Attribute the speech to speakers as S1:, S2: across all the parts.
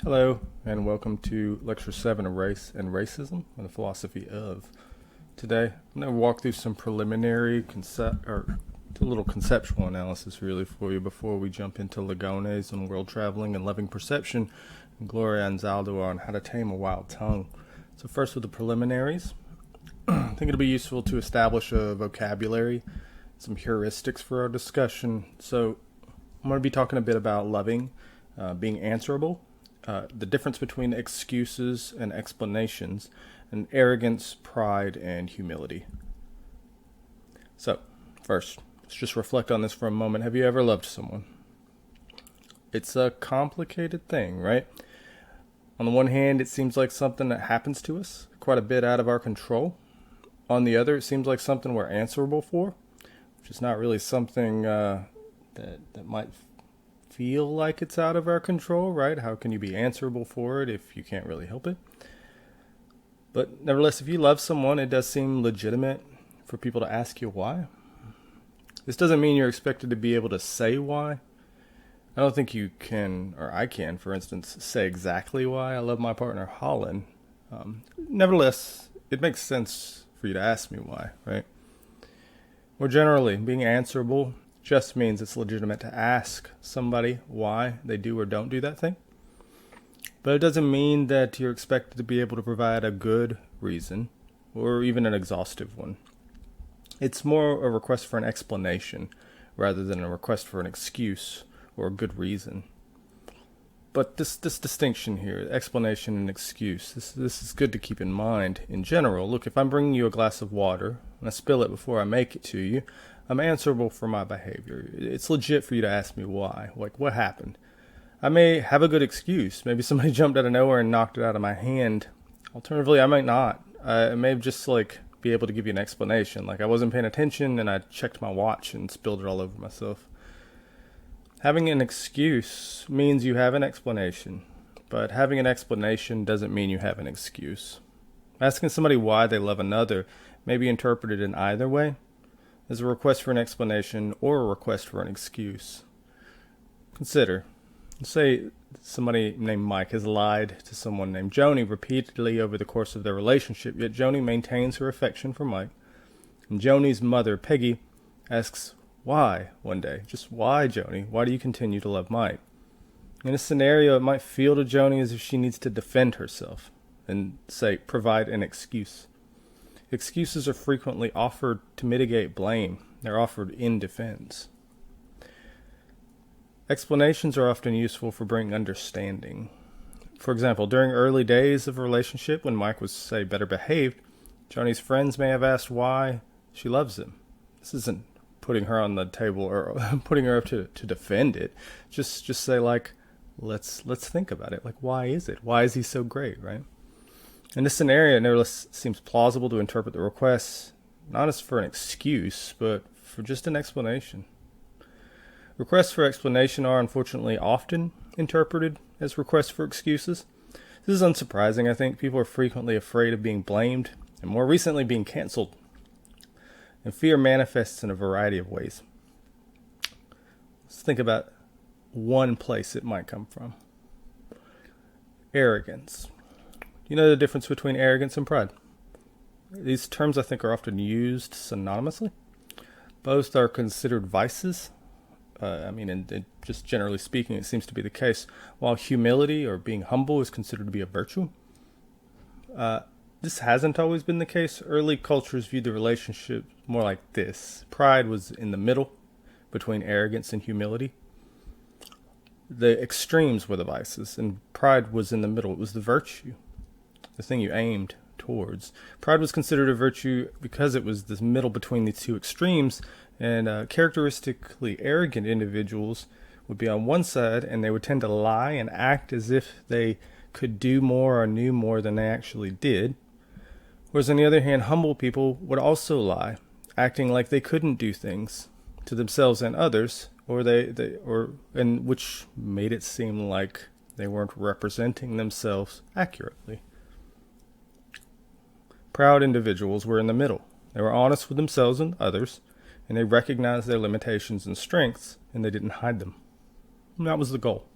S1: Hello, and welcome to Lecture 7 of Race and Racism and the Philosophy of. Today, I'm going to walk through some preliminary a little conceptual analysis really for you before we jump into Lugones on world traveling and loving perception and Gloria Anzaldo on how to tame a wild tongue. So first with the preliminaries, I think it'll be useful to establish a vocabulary, some heuristics for our discussion. So I'm going to be talking a bit about loving, being answerable, the difference between excuses and explanations, and arrogance, pride, and humility. So, first, let's just reflect on this for a moment. Have you ever loved someone? It's a complicated thing, right? On the one hand, it seems like something that happens to us, quite a bit out of our control. On the other, it seems like something we're answerable for, which is not really something that might feel like it's out of our control, right? How can you be answerable for it if you can't really help it? But nevertheless, if you love someone, it does seem legitimate for people to ask you why. This doesn't mean you're expected to be able to say why. I don't think you can, or I can, for instance, say exactly why I love my partner, Holland. Nevertheless, it makes sense for you to ask me why, right? More generally, being answerable just means it's legitimate to ask somebody why they do or don't do that thing. But it doesn't mean that you're expected to be able to provide a good reason or even an exhaustive one. It's more a request for an explanation rather than a request for an excuse or a good reason. But this distinction here, explanation and excuse, this is good to keep in mind. In general, look, if I'm bringing you a glass of water and I spill it before I make it to you, I'm answerable for my behavior. It's legit for you to ask me why. Like, what happened? I may have a good excuse. Maybe somebody jumped out of nowhere and knocked it out of my hand. Alternatively, I might not. I may just, be able to give you an explanation. Like, I wasn't paying attention and I checked my watch and spilled it all over myself. Having an excuse means you have an explanation. But having an explanation doesn't mean you have an excuse. Asking somebody why they love another may be interpreted in either way, as a request for an explanation or a request for an excuse. Consider, say somebody named Mike has lied to someone named Joni repeatedly over the course of their relationship, yet Joni maintains her affection for Mike. And Joni's mother, Peggy, asks why one day. Just why, Joni? Why do you continue to love Mike? In a scenario, it might feel to Joni as if she needs to defend herself and, say, provide an excuse. Excuses are frequently offered to mitigate blame. They're offered in defense. Explanations are often useful for bringing understanding. For example, during early days of a relationship, when Mike was, say, better behaved, Joni's friends may have asked why she loves him. This isn't putting her on the table or putting her up to defend it. Just say, let's think about it. Why is it? Why is he so great, right? In this scenario, it nevertheless seems plausible to interpret the request not as for an excuse, but for just an explanation. Requests for explanation are unfortunately often interpreted as requests for excuses. This is unsurprising. I think people are frequently afraid of being blamed and more recently being canceled. And fear manifests in a variety of ways. Let's think about one place it might come from. Arrogance. You know the difference between arrogance and pride? These terms, I think, are often used synonymously. Both are considered vices. And just generally speaking, it seems to be the case. While humility or being humble is considered to be a virtue, this hasn't always been the case. Early cultures viewed the relationship more like this. Pride was in the middle between arrogance and humility. The extremes were the vices, and pride was in the middle. It was the virtue, the thing you aimed towards. Pride was considered a virtue because it was this middle between the two extremes, and characteristically arrogant individuals would be on one side, and they would tend to lie and act as if they could do more or knew more than they actually did. Whereas on the other hand, humble people would also lie, acting like they couldn't do things to themselves and others, and which made it seem like they weren't representing themselves accurately. Proud individuals were in the middle. They were honest with themselves and others, and they recognized their limitations and strengths, and they didn't hide them. And that was the goal.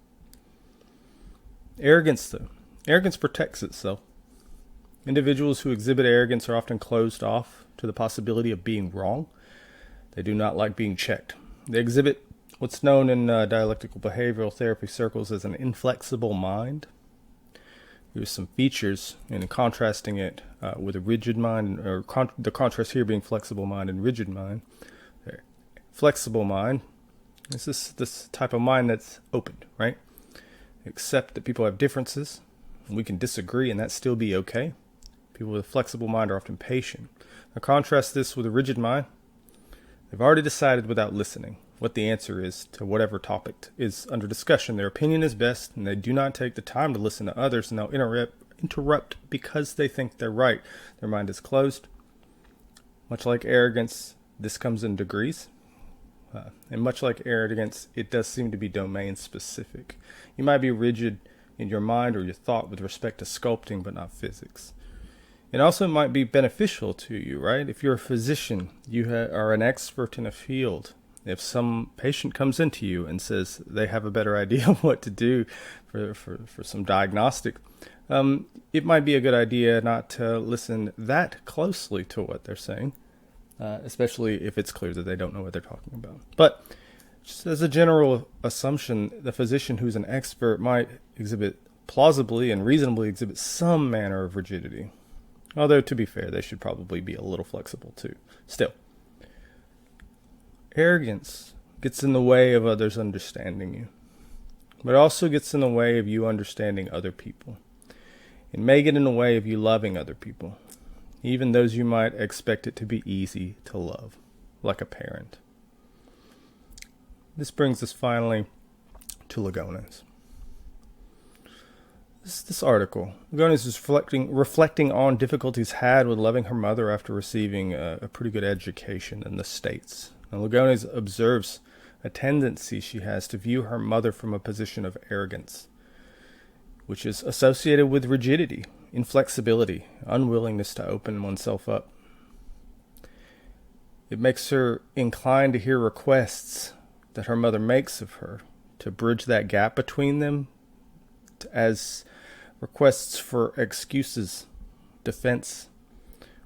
S1: Arrogance, though. Arrogance protects itself. Individuals who exhibit arrogance are often closed off to the possibility of being wrong. They do not like being checked. They exhibit what's known in dialectical behavioral therapy circles as an inflexible mind. Here's some features in contrasting it with a rigid mind, or the contrast here being flexible mind and rigid mind. There. Flexible mind is this type of mind that's open, right? Accept that people have differences, and we can disagree and that still be okay. People with a flexible mind are often patient. Now contrast this with a rigid mind. They've already decided without listening what the answer is to whatever topic is under discussion. Their opinion is best, and they do not take the time to listen to others, and they'll interrupt because they think they're right. Their mind is closed. Much like arrogance, this comes in degrees. And much like arrogance, it does seem to be domain specific. You might be rigid in your mind or your thought with respect to sculpting, but not physics. It also might be beneficial to you, right? If you're a physician, you are an expert in a field. If some patient comes into you and says they have a better idea of what to do for some diagnostic, it might be a good idea not to listen that closely to what they're saying, especially if it's clear that they don't know what they're talking about. But just as a general assumption, the physician who's an expert might plausibly and reasonably exhibit some manner of rigidity. Although, to be fair, they should probably be a little flexible too. Still, arrogance gets in the way of others understanding you, but it also gets in the way of you understanding other people. It may get in the way of you loving other people, even those you might expect it to be easy to love, like a parent. This brings us finally to Lugones. This article, Lugones is reflecting on difficulties had with loving her mother after receiving a pretty good education in the States. Now, Lugones observes a tendency she has to view her mother from a position of arrogance, which is associated with rigidity, inflexibility, unwillingness to open oneself up. It makes her inclined to hear requests that her mother makes of her to bridge that gap between them as requests for excuses, defense.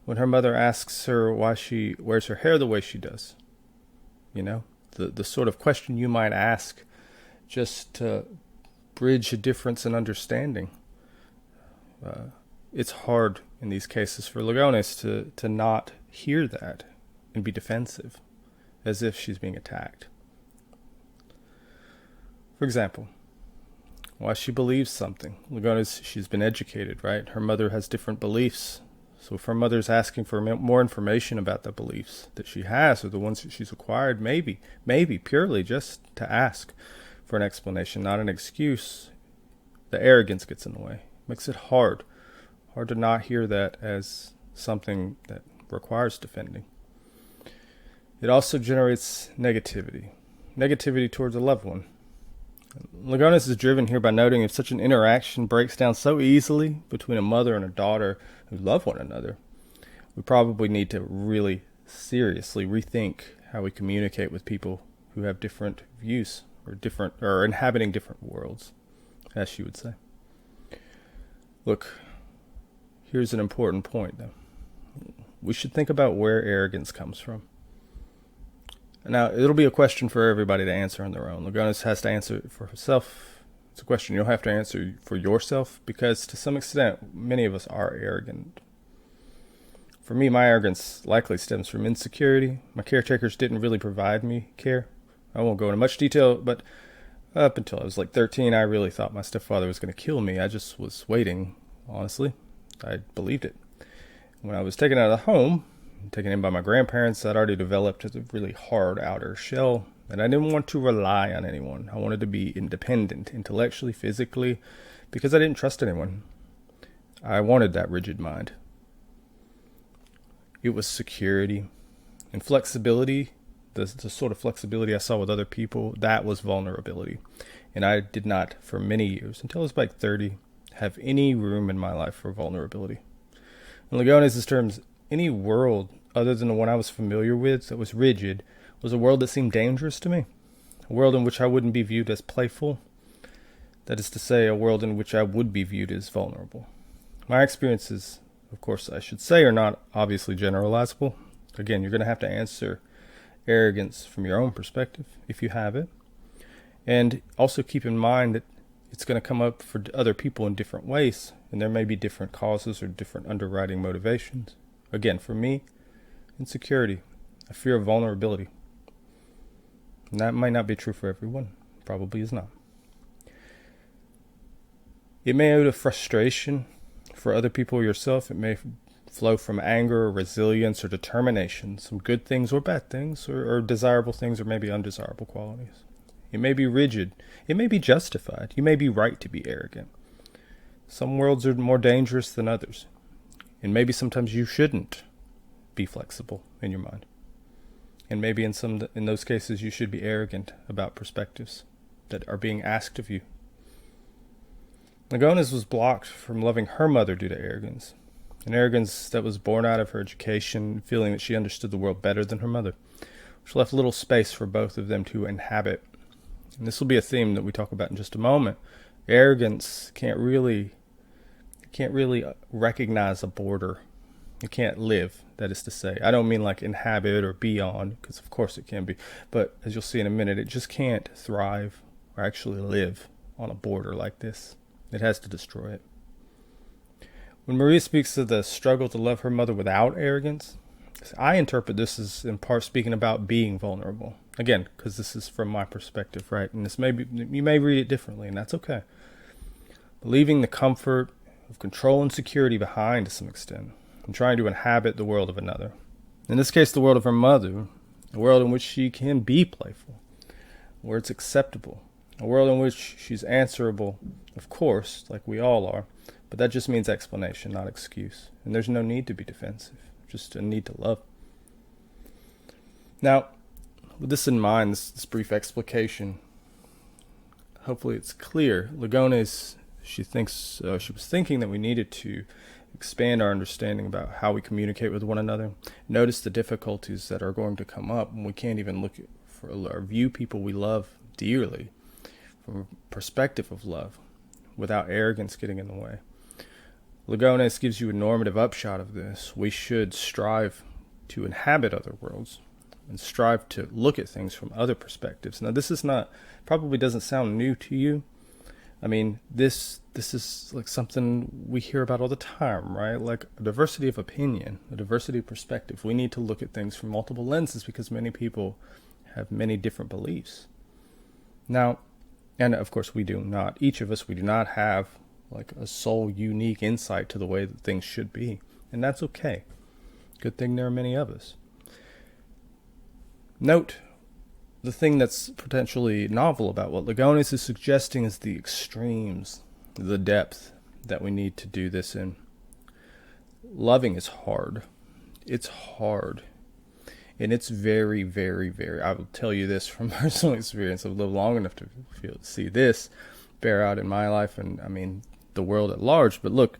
S1: When her mother asks her why she wears her hair the way she does, the sort of question you might ask just to bridge a difference in understanding. It's hard in these cases for Lugones to not hear that and be defensive, as if she's being attacked. For example, why she believes something. Lugones, she's been educated, right? Her mother has different beliefs. So if her mother's asking for more information about the beliefs that she has or the ones that she's acquired, maybe purely just to ask for an explanation, not an excuse, the arrogance gets in the way. Makes it hard to not hear that as something that requires defending. It also generates negativity towards a loved one. Lugones is driven here by noting if such an interaction breaks down so easily between a mother and a daughter who love one another, we probably need to really seriously rethink how we communicate with people who have different views or inhabiting different worlds, as she would say. Look, here's an important point, though. We should think about where arrogance comes from. Now, it'll be a question for everybody to answer on their own. Lugones has to answer it for herself. It's a question you'll have to answer for yourself, because to some extent, many of us are arrogant. For me, my arrogance likely stems from insecurity. My caretakers didn't really provide me care. I won't go into much detail, but up until I was like 13, I really thought my stepfather was going to kill me. I just was waiting, honestly. I believed it. When I was taken out of the home, taken in by my grandparents, I'd already developed a really hard outer shell, and I didn't want to rely on anyone. I wanted to be independent, intellectually, physically, because I didn't trust anyone. I wanted that rigid mind. It was security and flexibility, the sort of flexibility I saw with other people, that was vulnerability. And I did not, for many years, until I was like 30, have any room in my life for vulnerability. In Lugones' terms, any world other than the one I was familiar with that was rigid was a world that seemed dangerous to me. A world in which I wouldn't be viewed as playful. That is to say, a world in which I would be viewed as vulnerable. My experiences, of course, I should say, are not obviously generalizable. Again, you're going to have to answer arrogance from your own perspective, if you have it. And also keep in mind that it's going to come up for other people in different ways, and there may be different causes or different underwriting motivations. Again, for me, insecurity, a fear of vulnerability. And that might not be true for everyone. Probably is not. It may out of frustration for other people or yourself. It may flow from anger or resilience or determination, some good things or bad things, or desirable things or maybe undesirable qualities. It may be rigid. It may be justified. You may be right to be arrogant. Some worlds are more dangerous than others. And maybe sometimes you shouldn't be flexible in your mind. And maybe in those cases you should be arrogant about perspectives that are being asked of you. Lagones was blocked from loving her mother due to arrogance. An arrogance that was born out of her education, feeling that she understood the world better than her mother, which left little space for both of them to inhabit. And this will be a theme that we talk about in just a moment. Arrogance can't really recognize a border. It can't live, that is to say. I don't mean like inhabit or be on, because of course it can be. But as you'll see in a minute, it just can't thrive or actually live on a border like this. It has to destroy it. When Maria speaks of the struggle to love her mother without arrogance, I interpret this as in part speaking about being vulnerable. Again, because this is from my perspective, right? And you may read it differently, and that's okay. Leaving the comfort of control and security behind to some extent, and trying to inhabit the world of another. In this case, the world of her mother, a world in which she can be playful, where it's acceptable, a world in which she's answerable, of course, like we all are, but that just means explanation, not excuse. And there's no need to be defensive, just a need to love. Now, with this in mind, this brief explication, hopefully it's clear. Lagones, she was thinking that we needed to expand our understanding about how we communicate with one another. Notice the difficulties that are going to come up when we can't even look for or view people we love dearly from a perspective of love without arrogance getting in the way. Lagones gives you a normative upshot of this. We should strive to inhabit other worlds and strive to look at things from other perspectives. Now, this is probably doesn't sound new to you. I mean, this is like something we hear about all the time, right? Like a diversity of opinion, a diversity of perspective. We need to look at things from multiple lenses because many people have many different beliefs. Now, and of course we do not, each of us, we do not have like a sole unique insight to the way that things should be. And that's okay. Good thing there are many of us. Note the thing that's potentially novel about what Lagones is suggesting is the extremes, the depth that we need to do this in. Loving is hard. It's hard. And it's very, very, very, I will tell you this from personal experience. I've lived long enough to see this bear out in my life and, I mean, the world at large. But look,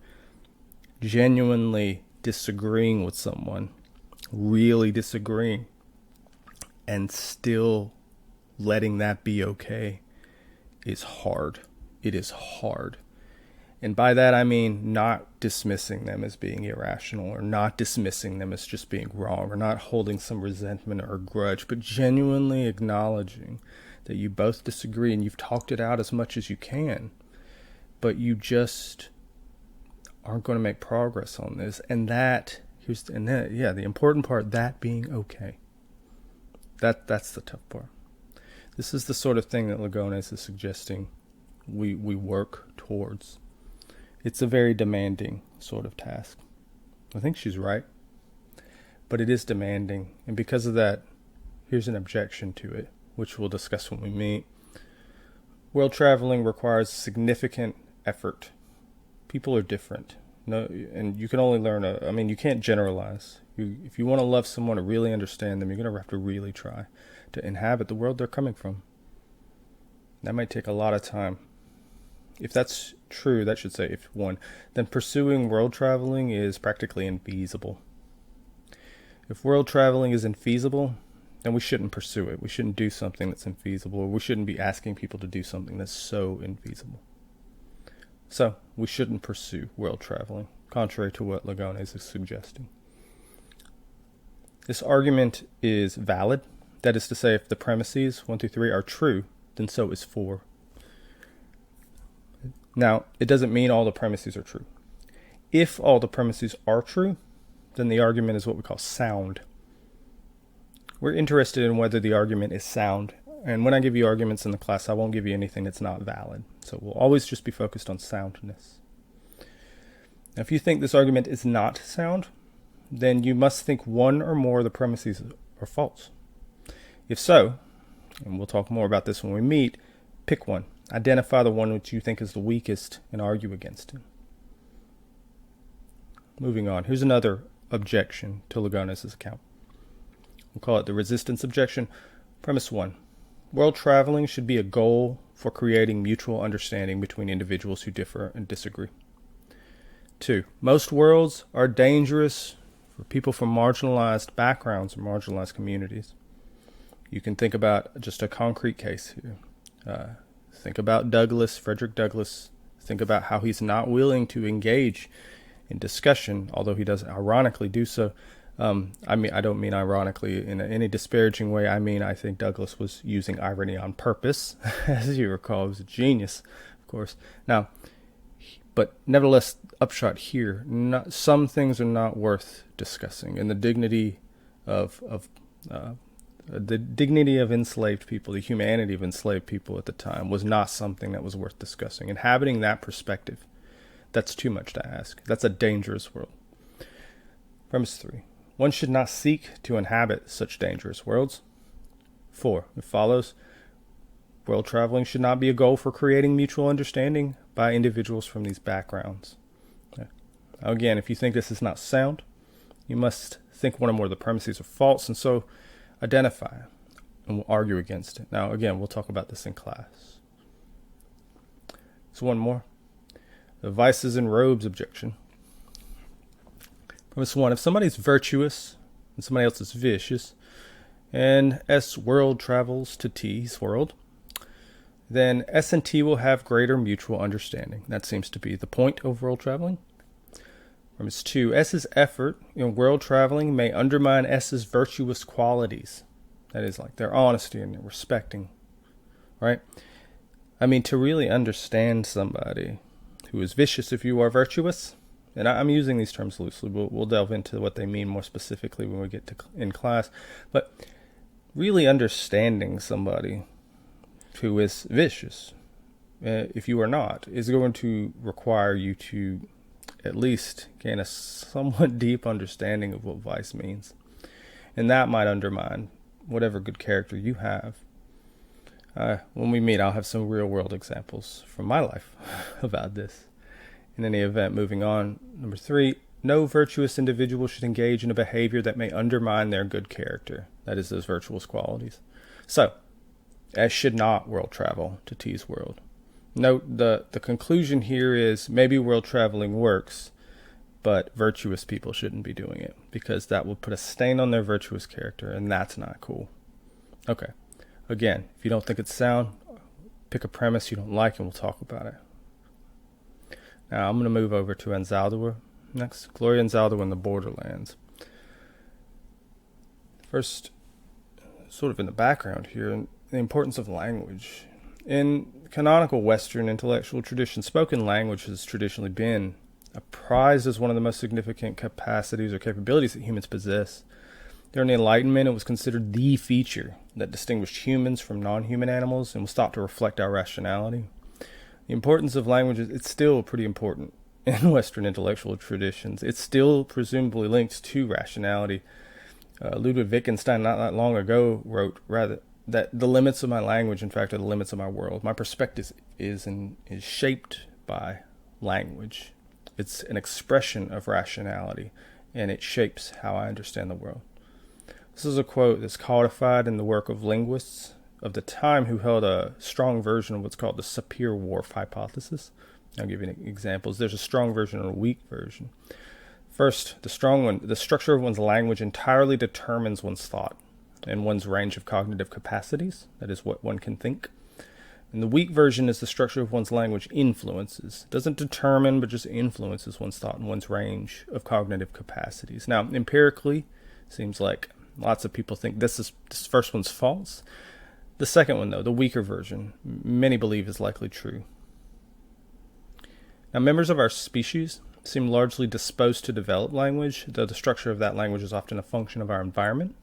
S1: genuinely disagreeing with someone, really disagreeing, and still letting that be okay is hard. It is hard. And by that I mean not dismissing them as being irrational or not dismissing them as just being wrong or not holding some resentment or grudge, but genuinely acknowledging that you both disagree and you've talked it out as much as you can, but you just aren't going to make progress on this. And the important part, that being okay. That's the tough part. This is the sort of thing that Lagones is suggesting we work towards. It's a very demanding sort of task. I think she's right. But it is demanding. And because of that, here's an objection to it, which we'll discuss when we meet. World traveling requires significant effort. People are different. No, and you can only learn you can't generalize. If you want to love someone or really understand them, you're going to have to really try to inhabit the world they're coming from. That might take a lot of time. If that's true, that should say if one, then pursuing world traveling is practically infeasible. If world traveling is infeasible, then we shouldn't pursue it. We shouldn't do something that's infeasible, or we shouldn't be asking people to do something that's so infeasible. So we shouldn't pursue world traveling, contrary to what Lugones is suggesting. This argument is valid. That is to say, if the premises 1 through 3 are true, then so is 4. Now, it doesn't mean all the premises are true. If all the premises are true, then the argument is what we call sound. We're interested in whether the argument is sound. And when I give you arguments in the class, I won't give you anything that's not valid. So we'll always just be focused on soundness. Now, if you think this argument is not sound, then you must think one or more of the premises are false. If so, and we'll talk more about this when we meet, pick one. Identify the one which you think is the weakest and argue against it. Moving on, here's another objection to Lugones' account. We'll call it the resistance objection. Premise 1. World traveling should be a goal for creating mutual understanding between individuals who differ and disagree. 2. Most worlds are dangerous for people from marginalized backgrounds or marginalized communities. You can think about just a concrete case here. Think about Frederick Douglass. Think about how he's not willing to engage in discussion, although he does ironically do so. I don't mean ironically in any disparaging way. I think Douglass was using irony on purpose. As you recall, he was a genius, of course. Now, but nevertheless, upshot here, some things are not worth discussing. And the dignity of enslaved people, the humanity of enslaved people at the time, was not something that was worth discussing. Inhabiting that perspective, that's too much to ask. That's a dangerous world. Premise 3. One should not seek to inhabit such dangerous worlds. 4. It follows, world traveling should not be a goal for creating mutual understanding by individuals from these backgrounds. Okay. Now again, if you think this is not sound, you must think one or more of the premises are false, and so identify and we'll argue against it. Now again, we'll talk about this in class. So one more. The vices and robes objection. Premise 1. If somebody's virtuous and somebody else is vicious, and S world travels to T's world, then S and T will have greater mutual understanding. That seems to be the point of world traveling. Premise 2. S's effort in world traveling may undermine S's virtuous qualities. That is, like their honesty and their respecting. Right? To really understand somebody who is vicious if you are virtuous, and I'm using these terms loosely, but we'll delve into what they mean more specifically when we get to in class. But really understanding somebody who is vicious, if you are not, is going to require you to at least gain a somewhat deep understanding of what vice means. And that might undermine whatever good character you have. When we meet, I'll have some real-world examples from my life about this. In any event, moving on. Number 3, no virtuous individual should engage in a behavior that may undermine their good character. That is, those virtuous qualities. So, S should not world travel to T's world. Note the conclusion here is maybe world traveling works, but virtuous people shouldn't be doing it because that will put a stain on their virtuous character, and that's not cool. Okay. Again, if you don't think it's sound, pick a premise you don't like and we'll talk about it. Now I'm going to move over to Anzaldúa next. Gloria Anzaldúa in the Borderlands. First, sort of in the background here, the importance of language. In canonical Western intellectual tradition, spoken language has traditionally been prized as one of the most significant capacities or capabilities that humans possess. During the Enlightenment, it was considered the feature that distinguished humans from non-human animals and was thought to reflect our rationality. The importance of language, it's still pretty important in Western intellectual traditions. It's still presumably linked to rationality. Ludwig Wittgenstein not that long ago wrote rather that the limits of my language, in fact, are the limits of my world. My perspective is shaped by language. It's an expression of rationality, and it shapes how I understand the world. This is a quote that's codified in the work of linguists of the time who held a strong version of what's called the Sapir-Whorf hypothesis. I'll give you examples. There's a strong version and a weak version. First, the strong one, the structure of one's language entirely determines one's thought and one's range of cognitive capacities. That is what one can think. And the weak version is the structure of one's language influences. It doesn't determine, but just influences one's thought and one's range of cognitive capacities. Now, empirically, seems like lots of people think this first one's false. The second one, though, the weaker version, many believe is likely true. Now, members of our species seem largely disposed to develop language, though the structure of that language is often a function of our environment.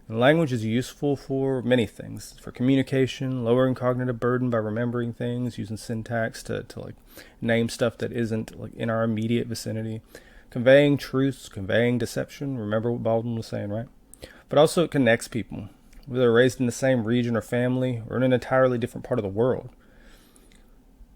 S1: And language is useful for many things, for communication, lowering cognitive burden by remembering things, using syntax to like name stuff that isn't like in our immediate vicinity, conveying truths, conveying deception. Remember what Baldwin was saying, right? But also it connects people, whether they're raised in the same region or family or in an entirely different part of the world.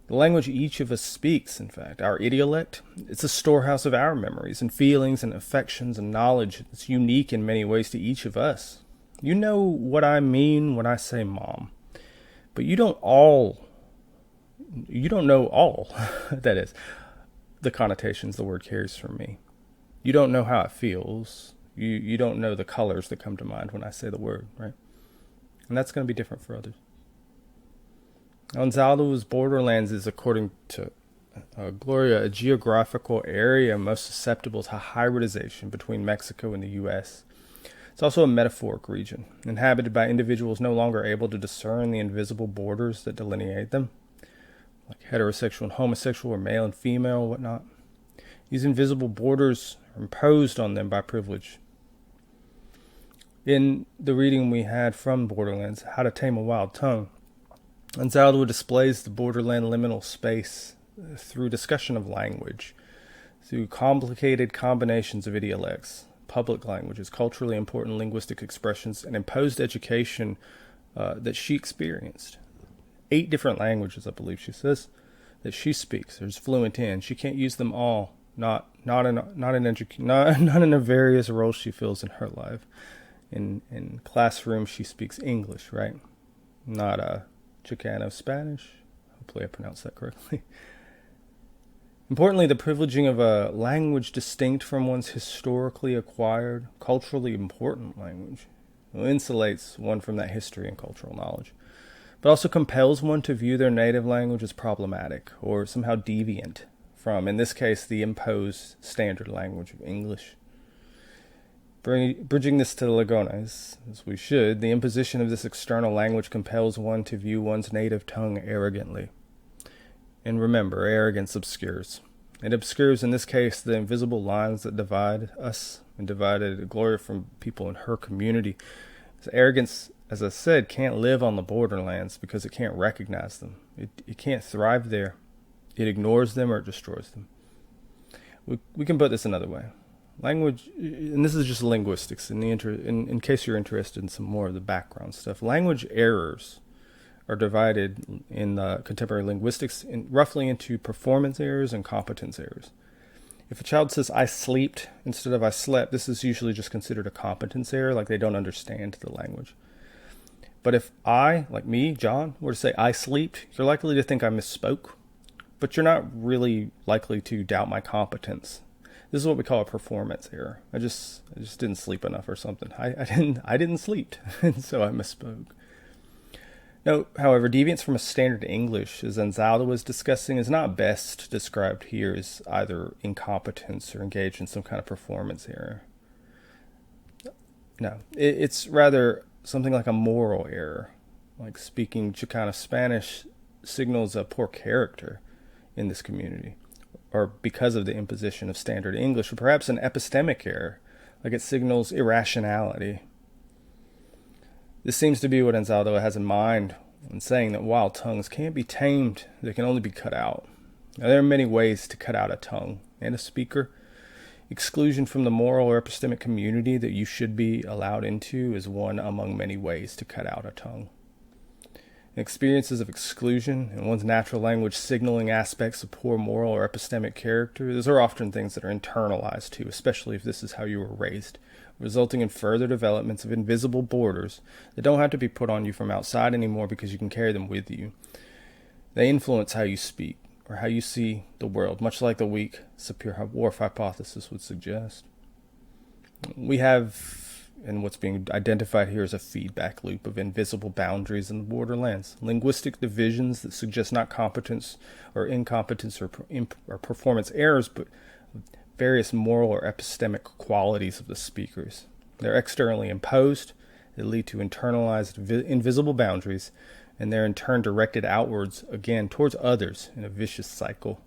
S1: The language each of us speaks, in fact, our idiolect, it's a storehouse of our memories and feelings and affections and knowledge. It's unique in many ways to each of us. You know what I mean when I say mom, but you don't know all, that is, the connotations the word carries for me. You don't know how it feels. You don't know the colors that come to mind when I say the word, right? And that's going to be different for others. Anzaldua's borderlands is, according to Gloria, a geographical area most susceptible to hybridization between Mexico and the U.S. It's also a metaphoric region, inhabited by individuals no longer able to discern the invisible borders that delineate them, like heterosexual and homosexual or male and female and whatnot. These invisible borders are imposed on them by privilege. In the reading we had from Borderlands, How to Tame a Wild Tongue, Anzaldua displays the borderland liminal space through discussion of language, through complicated combinations of idiolects, public languages, culturally important linguistic expressions, and imposed education that she experienced. 8 different languages, I believe she says, that she speaks or is fluent in. She can't use them all, not in the various roles she fills in her life. In classroom, she speaks English, right? Not Chicano Spanish. Hopefully I pronounced that correctly. Importantly, the privileging of a language distinct from one's historically acquired, culturally important language insulates one from that history and cultural knowledge, but also compels one to view their native language as problematic or somehow deviant from, in this case, the imposed standard language of English. Bridging this to the Lagona, as we should, the imposition of this external language compels one to view one's native tongue arrogantly. And remember, arrogance obscures. It obscures, in this case, the invisible lines that divide us and divided Gloria from people in her community. So arrogance, as I said, can't live on the borderlands because it can't recognize them. It can't thrive there. It ignores them or it destroys them. We can put this another way. Language, and this is just linguistics, in case you're interested in some more of the background stuff. Language errors are divided in contemporary linguistics roughly into performance errors and competence errors. If a child says, I sleeped instead of I slept, this is usually just considered a competence error, like they don't understand the language. But if I, like me, John, were to say I sleeped, you're likely to think I misspoke, but you're not really likely to doubt my competence. This is what we call a performance error. I just didn't sleep enough or something. I didn't sleep, and so I misspoke. Note, however, deviance from a standard English, as Anzaldua was discussing, is not best described here as either incompetence or engaged in some kind of performance error. No, it's rather something like a moral error, like speaking Chicano Spanish signals a poor character in this community, or because of the imposition of standard English, or perhaps an epistemic error, like it signals irrationality. This seems to be what Anzaldua has in mind when saying that wild tongues can't be tamed, they can only be cut out. Now, there are many ways to cut out a tongue and a speaker. Exclusion from the moral or epistemic community that you should be allowed into is one among many ways to cut out a tongue. Experiences of exclusion and one's natural language signaling aspects of poor moral or epistemic character, those are often things that are internalized too, especially if this is how you were raised, resulting in further developments of invisible borders that don't have to be put on you from outside anymore because you can carry them with you. They influence how you speak or how you see the world, much like the weak Sapir-Whorf hypothesis would suggest. We have And what's being identified here is a feedback loop of invisible boundaries in the borderlands, linguistic divisions that suggest not competence or incompetence or performance errors, but various moral or epistemic qualities of the speakers. They're externally imposed, they lead to internalized invisible boundaries, and they're in turn directed outwards, again, towards others in a vicious cycle.